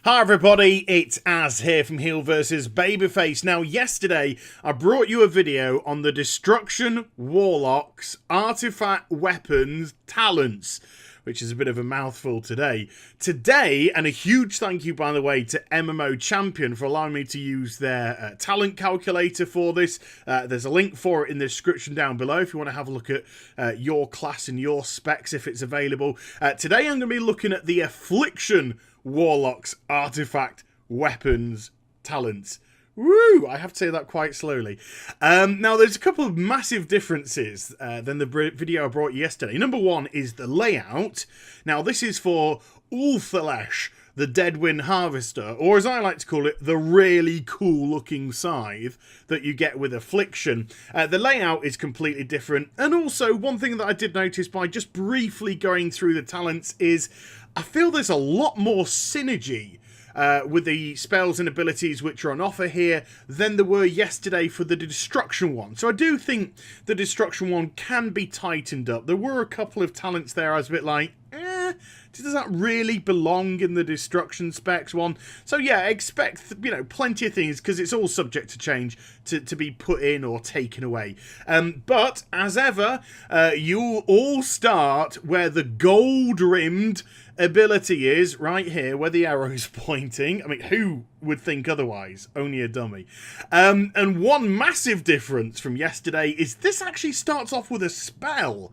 Hi everybody, it's Az here from Heal vs Babyface. Now yesterday I brought you a video on the Destruction Warlock's artifact weapons talents, which is a bit of a mouthful today. Today, and a huge thank you by the way to MMO Champion for allowing me to use their talent calculator for this. There's a link for it in the description down below if you want to have a look at your class and your specs if it's available. Today I'm going to be looking at the Affliction Warlock's artifact weapons talents. Woo! I have to say that quite slowly. Now, there's a couple of massive differences than the video I brought you yesterday. Number one is the layout. Now, this is for Ulthalesh, the Deadwind Harvester, or as I like to call it, the really cool-looking scythe that you get with Affliction. The layout is completely different, and also one thing that I did notice by just briefly going through the talents is I feel there's a lot more synergy with the spells and abilities which are on offer here than there were yesterday for the Destruction one. So I do think the Destruction one can be tightened up. There were a couple of talents there I was a bit like, does that really belong in the Destruction specs one? So yeah, expect, you know, plenty of things, because it's all subject to change, to be put in or taken away. But, as ever, you all start where the gold-rimmed ability is, right here, where the arrow's pointing. I mean, who would think otherwise? Only a dummy. And one massive difference from yesterday is this actually starts off with a spell.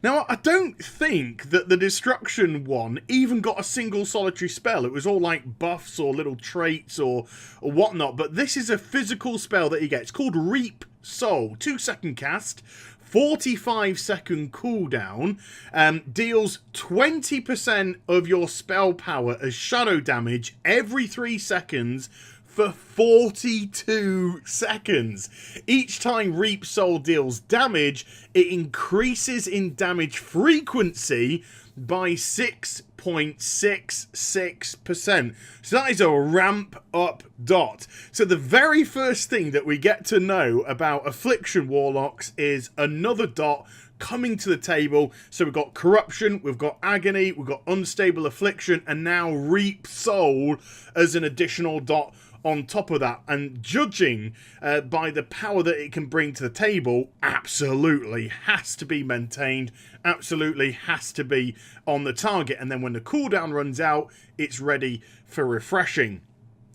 Now, I don't think that the Destruction one even got a single solitary spell. It was all like buffs or little traits or whatnot. But this is a physical spell that you get. It's called Reap Soul. 2-second cast. 45-second cooldown, deals 20% of your spell power as shadow damage every 3 seconds for 42 seconds. Each time Reap Soul deals damage, it increases in damage frequency by 6.66%. So that is a ramp up dot. So the very first thing that we get to know about Affliction Warlocks is another dot coming to the table. So we've got Corruption, we've got Agony, we've got Unstable Affliction, and now Reap Soul as an additional dot on top of that. And judging by the power that it can bring to the table, absolutely has to be maintained, absolutely has to be on the target, and then when the cooldown runs out, it's ready for refreshing.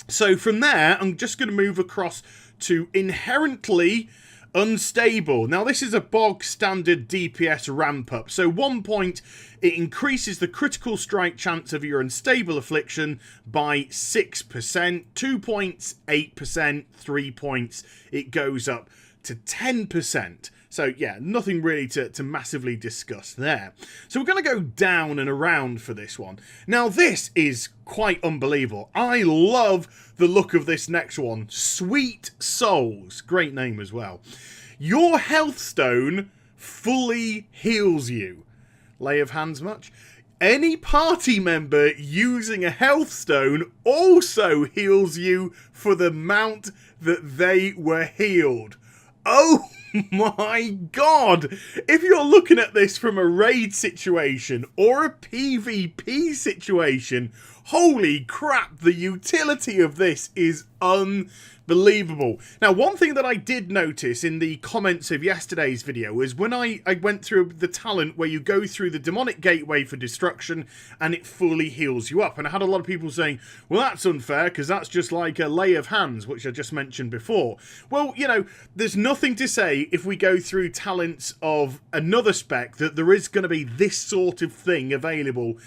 So from there, I'm just going to move across to Inherently Unstable. Now, this is a bog standard DPS ramp up. So 1 point, it increases the critical strike chance of your unstable affliction by 6%. 2 points, 8%. 3 points, it goes up to 10%. So yeah, nothing really to massively discuss there. So we're going to go down and around for this one. Now, this is quite unbelievable. I love the look of this next one. Sweet Souls. Great name as well. Your health stone fully heals you. Lay of hands much? Any party member using a health stone also heals you for the amount that they were healed. Oh my god! If you're looking at this from a raid situation or a PvP situation, holy crap, the utility of this is unbelievable. Now, one thing that I did notice in the comments of yesterday's video was when I went through the talent where you go through the demonic gateway for destruction and it fully heals you up. And I had a lot of people saying, well, that's unfair because that's just like a lay of hands, which I just mentioned before. Well, you know, there's nothing to say if we go through talents of another spec that there is going to be this sort of thing available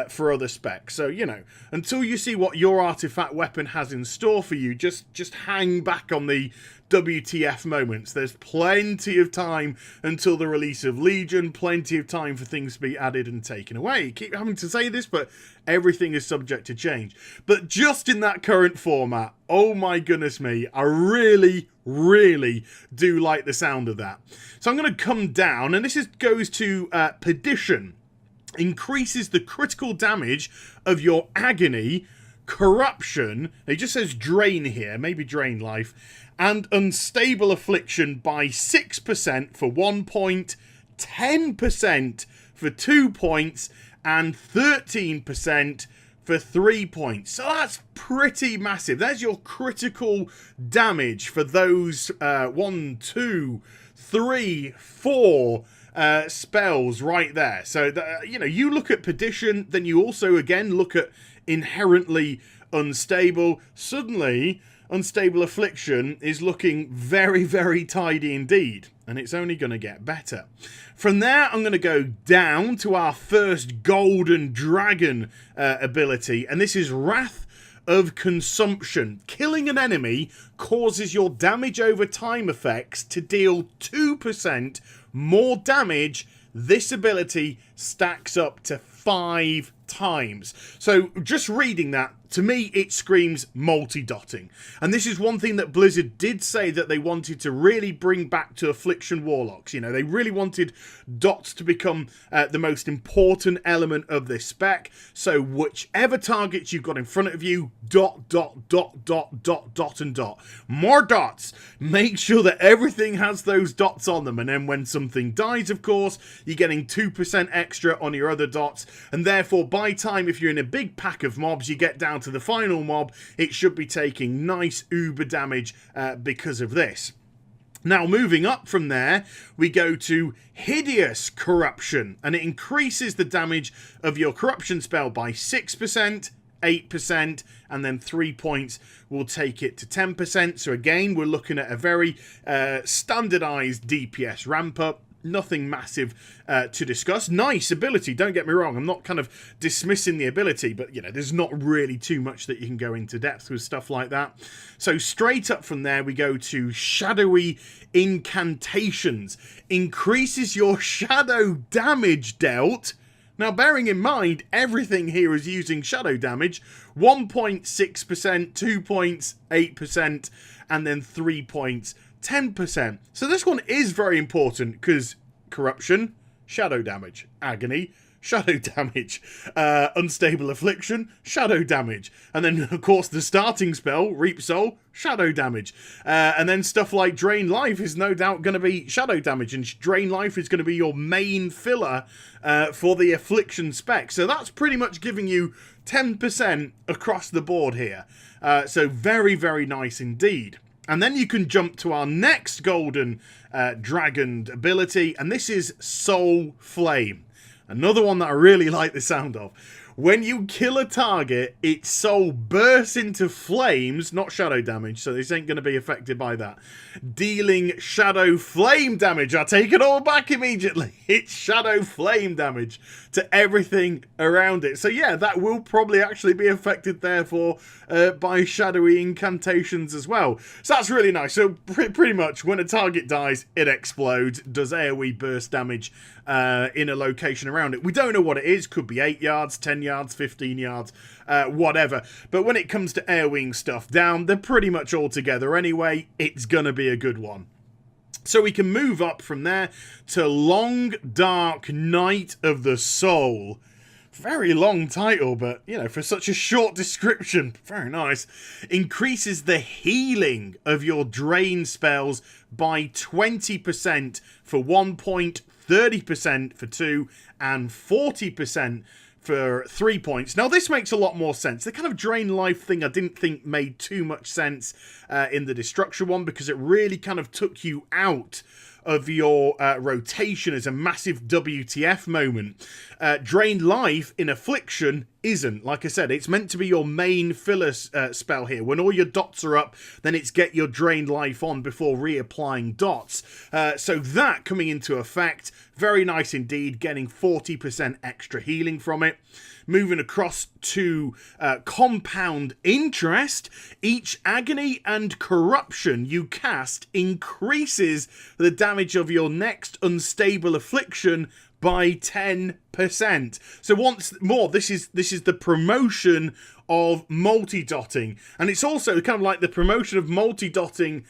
for other specs. So, you know, until you see what your artifact weapon has in store for you, just hang back on the WTF moments. There's plenty of time until the release of Legion, plenty of time for things to be added and taken away. Keep having to say this, but everything is subject to change. But just in that current format, oh my goodness me, I really do like the sound of that. So I'm going to come down, and this goes to Perdition. Increases the critical damage of your Agony, Corruption, it just says Drain here, maybe Drain Life, and Unstable Affliction by 6% for 1 point, 10% for 2 points, and 13% for 3 points. So that's pretty massive. There's your critical damage for those 1, 2, 3, 4 spells right there. So, you look at Perdition, then you also, again, look at Inherently Unstable. Suddenly, Unstable Affliction is looking very, very tidy indeed. And it's only going to get better. From there, I'm going to go down to our first Golden Dragon ability. And this is Wrath of Consumption. Killing an enemy causes your damage over time effects to deal 2% more damage. This ability stacks up to 5 times. So just reading that, to me, it screams multi-dotting. And this is one thing that Blizzard did say that they wanted to really bring back to Affliction Warlocks. You know, they really wanted dots to become the most important element of this spec. So whichever targets you've got in front of you, dot, dot, dot, dot, dot, dot, and dot. More dots. Make sure that everything has those dots on them. And then when something dies, of course, you're getting 2% extra on your other dots. And therefore, by time, if you're in a big pack of mobs, you get down to the final mob, it should be taking nice uber damage because of this. Now, moving up from there, we go to Hideous Corruption, and it increases the damage of your corruption spell by 6%, 8%, and then 3 points will take it to 10%. So again, we're looking at a very standardized DPS ramp up. Nothing massive to discuss. Nice ability, don't get me wrong. I'm not kind of dismissing the ability, but, there's not really too much that you can go into depth with stuff like that. So straight up from there, we go to Shadowy Incantations. Increases your shadow damage dealt. Now, bearing in mind, everything here is using shadow damage. 1.6%, 2 points, 8%, and then 3 points, 10%. So this one is very important because corruption, shadow damage, agony, shadow damage, unstable affliction, shadow damage, and then of course the starting spell, Reap Soul, shadow damage, and then stuff like Drain Life is no doubt going to be shadow damage, and Drain Life is going to be your main filler for the affliction spec. So that's pretty much giving you 10% across the board here. So very, very nice indeed. And then you can jump to our next Golden Dragon ability, and this is Soul Flame. Another one that I really like the sound of. When you kill a target, its soul bursts into flames, not shadow damage, so this ain't going to be affected by that. Dealing shadow flame damage. I take it all back immediately. It's shadow flame damage to everything around it. So yeah, that will probably actually be affected, therefore, by shadowy incantations as well. So that's really nice. So pretty much when a target dies, it explodes, does AoE burst damage in a location around it. We don't know what it is. Could be 8 yards, 10 yards, 15 yards, whatever. But when it comes to AoEing stuff down, they're pretty much all together anyway. It's gonna be a good one. So we can move up from there to Long Dark Night of the Soul. Very long title, but, for such a short description, very nice. Increases the healing of your drain spells by 20% for 1 point, 30% for 2, and 40% for 3 points. Now, this makes a lot more sense. The kind of drain life thing I didn't think made too much sense in the Destruction one, because it really kind of took you out of your rotation as a massive WTF moment. Drain life in Affliction isn't. Like I said, it's meant to be your main filler spell here. When all your dots are up, then it's get your drain life on before reapplying dots. So that coming into effect, very nice indeed, getting 40% extra healing from it. Moving across to Compound Interest, each agony and corruption you cast increases the damage of your next unstable affliction by 10%. So once more, this is the promotion of multi-dotting, and it's also kind of like the promotion of multi-dotting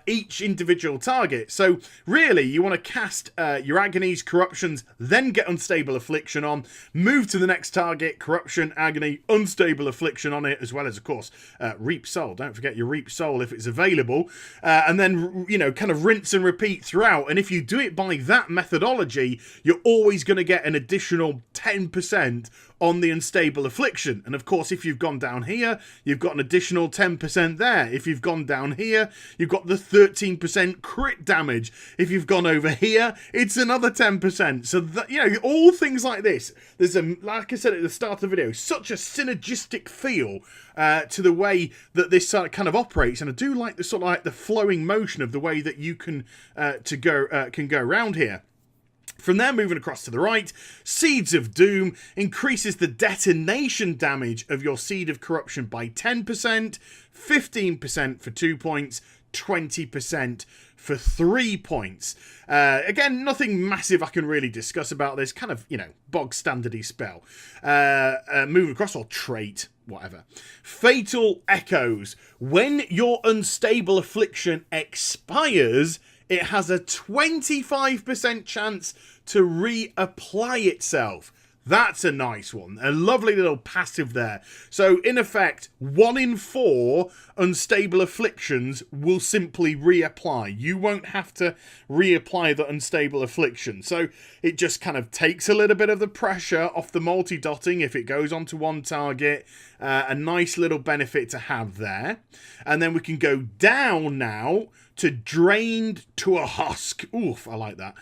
each individual target. So really, you want to cast your agonies, corruptions, then get unstable affliction on, move to the next target, corruption, agony, unstable affliction on it, as well as, of course, Reap Soul. Don't forget your Reap Soul if it's available, and then, kind of rinse and repeat throughout. And if you do it by that methodology, you're always going to get an additional additional 10% on the unstable affliction. And of course, if you've gone down here, you've got an additional 10% there. If you've gone down here, you've got the 13% crit damage. If you've gone over here, it's another 10%. So that, you know, all things like this, there's a, like I said at the start of the video, such a synergistic feel to the way that this kind of operates. And I do like the sort of like the flowing motion of the way that you can go around here. From there, moving across to the right, Seeds of Doom increases the detonation damage of your Seed of Corruption by 10%, 15% for 2 points, 20% for 3 points. Again, nothing massive I can really discuss about this. Kind of, you know, bog standardy spell. Moving across, or trait, whatever. Fatal Echoes. When your unstable affliction expires, it has a 25% chance to reapply itself. That's a nice one. A lovely little passive there. So, in effect, 1 in 4 unstable afflictions will simply reapply. You won't have to reapply the unstable affliction. So, it just kind of takes a little bit of the pressure off the multi-dotting if it goes onto one target. A nice little benefit to have there. And then we can go down now to Drained to a Husk. Oof, I like that.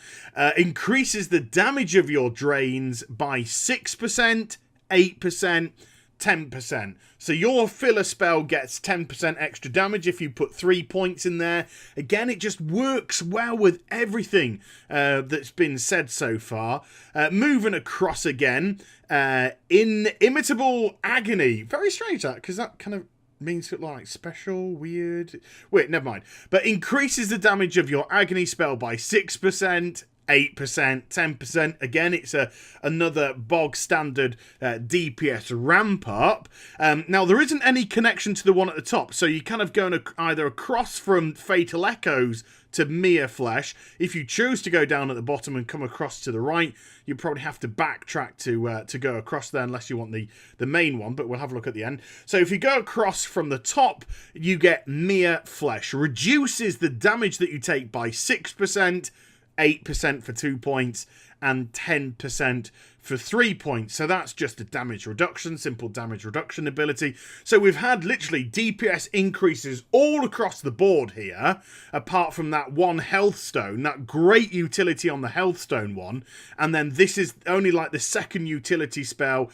Increases the damage of your drains by 6%, 8%, 10%. So your filler spell gets 10% extra damage if you put 3 points in there. Again, it just works well with everything that's been said so far. Moving across again, Inimitable Agony. Very strange that, because that kind of means like special, weird. Wait, never mind. But increases the damage of your agony spell by 6%, 8%, 10%. Again, it's another bog standard DPS ramp up. Now, there isn't any connection to the one at the top, so you're kind of going either across from Fatal Echoes to Mere Flesh. If you choose to go down at the bottom and come across to the right, you probably have to backtrack to go across there, unless you want the main one, but we'll have a look at the end. So if you go across from the top, you get Mere Flesh. Reduces the damage that you take by 6%, 8% for 2 points, and 10% for 3 points. So that's just a damage reduction, simple damage reduction ability. So we've had literally DPS increases all across the board here, apart from that one health stone, that great utility on the health stone one. And then this is only like the second utility spell,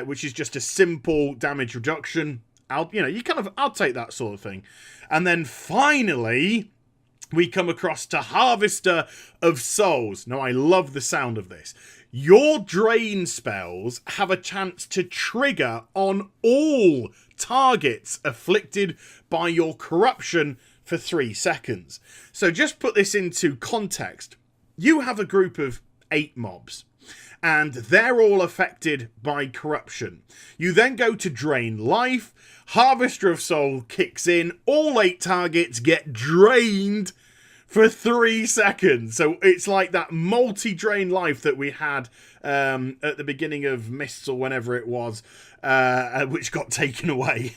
which is just a simple damage reduction. I'll take that sort of thing. And then finally, we come across to Harvester of Souls. Now, I love the sound of this. Your drain spells have a chance to trigger on all targets afflicted by your corruption for 3 seconds. So just put this into context. You have a group of 8 mobs, and they're all affected by corruption. You then go to drain life. Harvester of Soul kicks in. All 8 targets get drained for 3 seconds. So it's like that multi-drain life that we had at the beginning of Mists or whenever it was, which got taken away.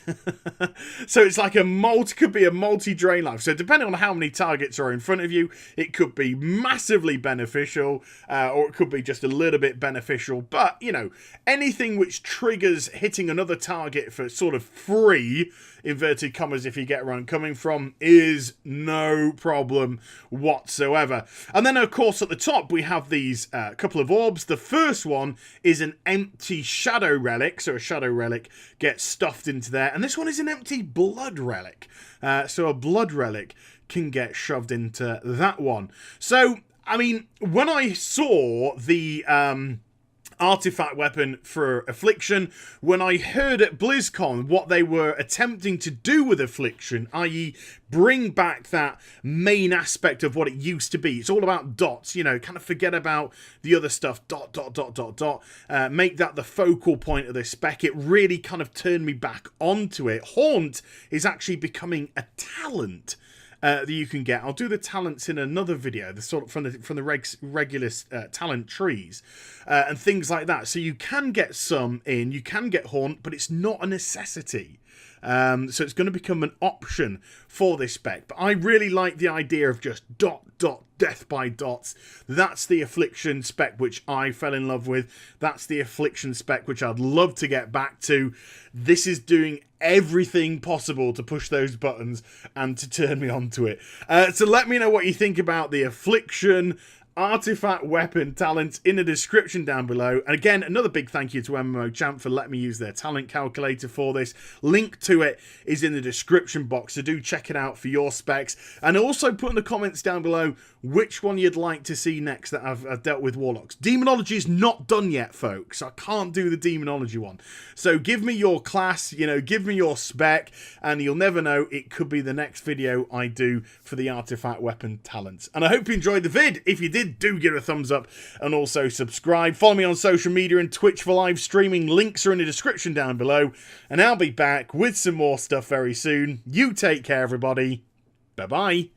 So it's like could be a multi-drain life. So depending on how many targets are in front of you, it could be massively beneficial, or it could be just a little bit beneficial. But, you know, anything which triggers hitting another target for sort of free, inverted commas if you get where I'm coming from, is no problem whatsoever. And then, of course, at the top, we have these couple of orbs. The first one is an empty shadow relic. So a shadow relic gets stuffed into there. And this one is an empty blood relic. So a blood relic can get shoved into that one. So, I mean, when I saw the artifact weapon for Affliction, when I heard at BlizzCon what they were attempting to do with Affliction, i.e. bring back that main aspect of what it used to be. It's all about dots, you know, kind of forget about the other stuff, dot, make that the focal point of this spec. It really kind of turned me back onto it. Haunt is actually becoming a talent that you can get. I'll do the talents in another video, the sort of from the regular talent trees and things like that. So you can get some in, you can get Haunt, but it's not a necessity. So it's going to become an option for this spec. But I really like the idea of just dot, death by dots. That's the Affliction spec which I fell in love with. That's the Affliction spec which I'd love to get back to. This is doing everything possible to push those buttons and to turn me onto it. So let me know what you think about the Affliction artifact weapon talent in the description down below. And again, another big thank you to MMO Champ for letting me use their talent calculator for this. Link to it is in the description box, so do check it out for your specs. And also put in the comments down below which one you'd like to see next that I've dealt with Warlocks. Demonology is not done yet, folks. I can't do the Demonology one. So give me your class, you know, give me your spec, and you'll never know, it could be the next video I do for the artifact weapon talents. And I hope you enjoyed the vid. If you did, do give it a thumbs up and also subscribe. Follow me on social media and Twitch for live streaming. Links are in the description down below. And I'll be back with some more stuff very soon. You take care, everybody. Bye-bye.